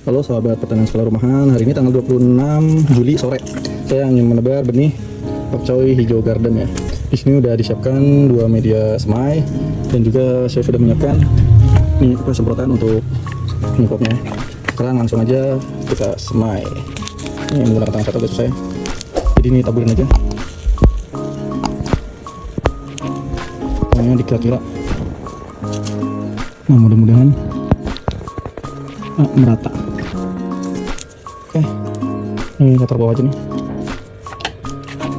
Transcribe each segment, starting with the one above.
Halo sahabat pertanian skala rumahan, hari ini tanggal 26 Juli sore saya ingin menebar benih pakcoy hijau garden ya. Di sini udah disiapkan 2 media semai dan juga saya sudah menyiapkan ini semprotan untuk penyemprotnya. Sekarang langsung aja kita semai. Ini menggunakan tangan satu guys saya. Jadi ini taburin aja. Pokoknya dikira-kira. Nah, mudah-mudahan merata. Oke, ini kita bawah aja nih.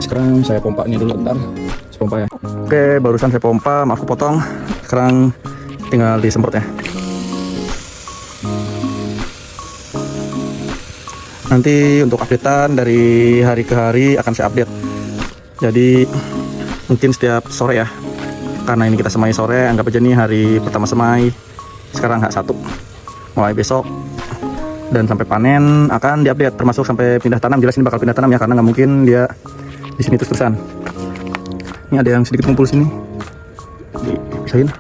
Sekarang saya pompa ini dulu, bentar. Saya pompa ya. Oke, barusan saya pompa, maaf potong. Sekarang tinggal disemprot ya. Nanti untuk updatean dari hari ke hari akan saya update. Jadi mungkin setiap sore ya. Karena ini kita semai sore, anggap aja nih hari pertama semai. Sekarang H1. Mulai besok dan sampai panen akan diupdate, termasuk sampai pindah tanam. Jelas ini bakal pindah tanam ya, karena nggak mungkin dia di sini terus-terusan. Ini ada yang sedikit kumpul sini, dipisahin.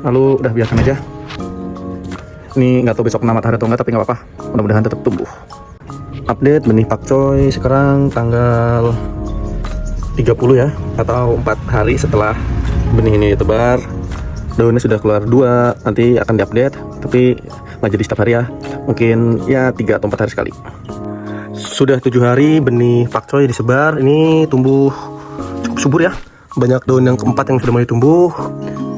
Lalu udah biarkan aja. Ini nggak tahu besok kena matahari atau nggak, tapi nggak apa-apa. Mudah-mudahan tetap tumbuh. Update benih pakcoy sekarang tanggal 30 ya, atau 4 hari setelah benih ini ditebar. Daunnya sudah keluar 2, nanti akan diupdate, tapi nggak jadi setiap hari ya, mungkin ya 3 atau 4 hari sekali. Sudah 7 hari benih pakcoy disebar, ini tumbuh cukup subur ya, banyak daun yang keempat yang sudah mulai tumbuh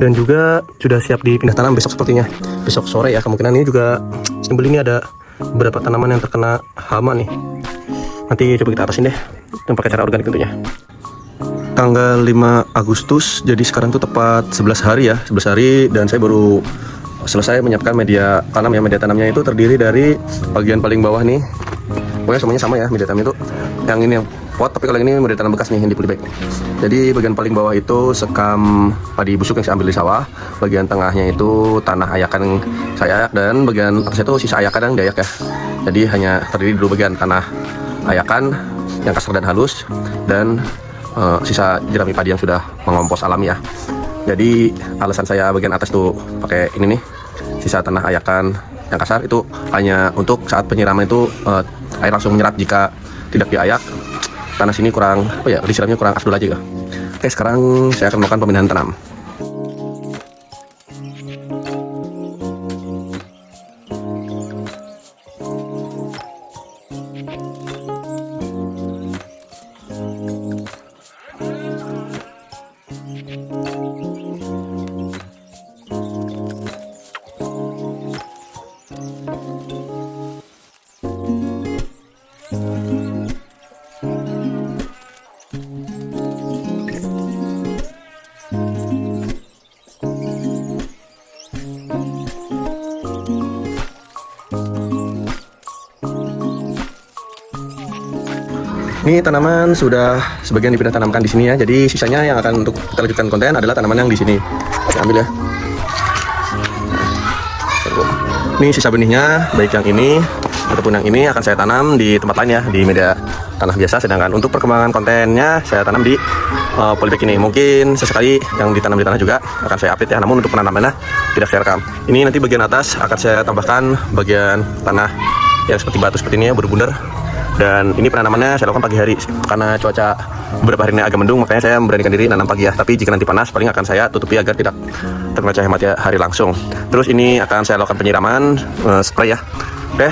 dan juga sudah siap dipindah tanam besok sepertinya, besok sore ya kemungkinan. Ini juga simbol ini ada beberapa tanaman yang terkena hama nih, nanti coba kita atasin deh dengan pakai cara organik tentunya. Tanggal 5 Agustus, jadi sekarang tuh tepat 11 hari ya, 11 hari, dan saya baru selesai menyiapkan media tanam ya. Media tanamnya itu terdiri dari bagian paling bawah nih, pokoknya semuanya sama ya media tanam itu. Yang ini yang pot, tapi kalau ini media tanam bekas nih yang di polybag. Jadi bagian paling bawah itu sekam padi busuk yang saya ambil di sawah, bagian tengahnya itu tanah ayakan yang saya ayak, dan bagian atasnya itu sisa ayakan yang diayak ya. Jadi hanya terdiri dulu bagian tanah ayakan yang kasar dan halus, dan sisa jerami padi yang sudah mengompos alami ya. Jadi alasan saya bagian atas tuh pakai ini nih, sisa tanah ayakan yang kasar itu hanya untuk saat penyiraman itu air langsung menyerap. Jika tidak diayak, tanah sini kurang disiramnya kurang afdol aja ya. Oke, sekarang saya akan melakukan pemindahan tanam. Ini tanaman sudah sebagian dipindah tanamkan di sini ya. Jadi sisanya yang akan untuk kita lanjutkan konten adalah tanaman yang di sini. Saya ambil ya. Ini sisa benihnya, baik yang ini ataupun yang ini akan saya tanam di tempat lain ya, di media tanah biasa. Sedangkan untuk perkembangan kontennya saya tanam di polybag ini. Mungkin sesekali yang ditanam di tanah juga akan saya update ya. Namun untuk penanamannya tidak saya rekam. Ini nanti bagian atas akan saya tambahkan bagian tanah yang seperti batu seperti ini ya, bundar-bundar. Dan ini penanamannya saya lakukan pagi hari karena cuaca beberapa hari ini agak mendung, makanya saya memberanikan diri nanam pagi ya. Tapi jika nanti panas, paling akan saya tutupi agar tidak terkena cahaya matahari langsung. Terus ini akan saya lakukan penyiraman spray ya. Oke,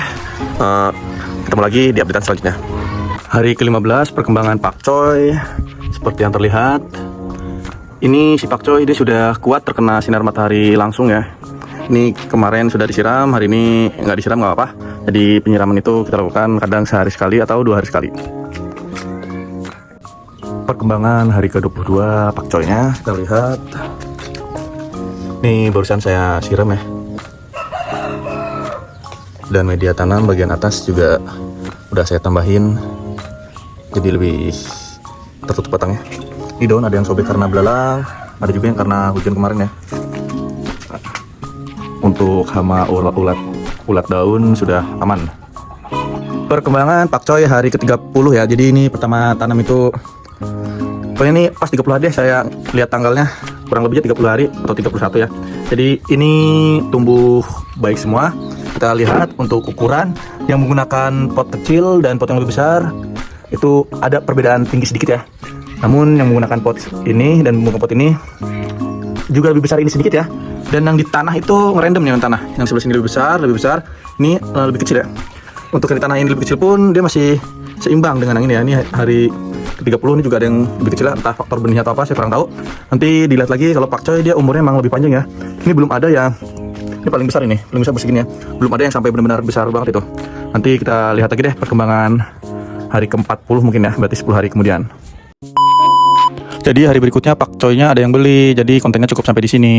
ketemu lagi di update selanjutnya. Hari ke-15 perkembangan pakcoy seperti yang terlihat. Ini si pakcoy dia sudah kuat terkena sinar matahari langsung ya. Ini kemarin sudah disiram, hari ini nggak disiram nggak apa-apa. Jadi penyiraman itu kita lakukan kadang sehari sekali atau 2 hari sekali. Perkembangan hari ke-22 pakcoynya kita lihat. Ini barusan saya siram ya. Dan media tanam bagian atas juga udah saya tambahin, jadi lebih tertutup batangnya. Ini daun ada yang sobek karena belalang, ada juga yang karena hujan kemarin ya. Untuk hama ulat daun sudah aman. Perkembangan pakcoy hari ke-30 ya. Jadi ini pertama tanam itu, pokoknya ini pas 30 hari deh, saya lihat tanggalnya kurang lebihnya 30 hari atau 31 ya. Jadi ini tumbuh baik semua. kita lihat untuk ukuran yang menggunakan pot kecil dan pot yang lebih besar itu ada perbedaan tinggi sedikit ya. Namun yang menggunakan pot ini dan menggunakan pot ini juga lebih besar ini sedikit ya. Dan yang di tanah itu ngerandom ya, tanah. Yang sebelah sini lebih besar, ini lebih kecil ya. Untuk yang di tanah ini lebih kecil pun dia masih seimbang dengan yang ini ya. Ini hari ke-30 ini juga ada yang lebih kecil ya, entah faktor benihnya atau apa saya kurang tahu. Nanti dilihat lagi kalau pakcoy dia umurnya memang lebih panjang ya. Ini belum ada yang ini paling besar ini, paling besar segini ya. Belum ada yang sampai benar-benar besar banget itu. Nanti kita lihat lagi deh perkembangan hari ke-40 mungkin ya, berarti 10 hari kemudian. Jadi hari berikutnya pakcoynya ada yang beli, jadi kontennya cukup sampai di sini.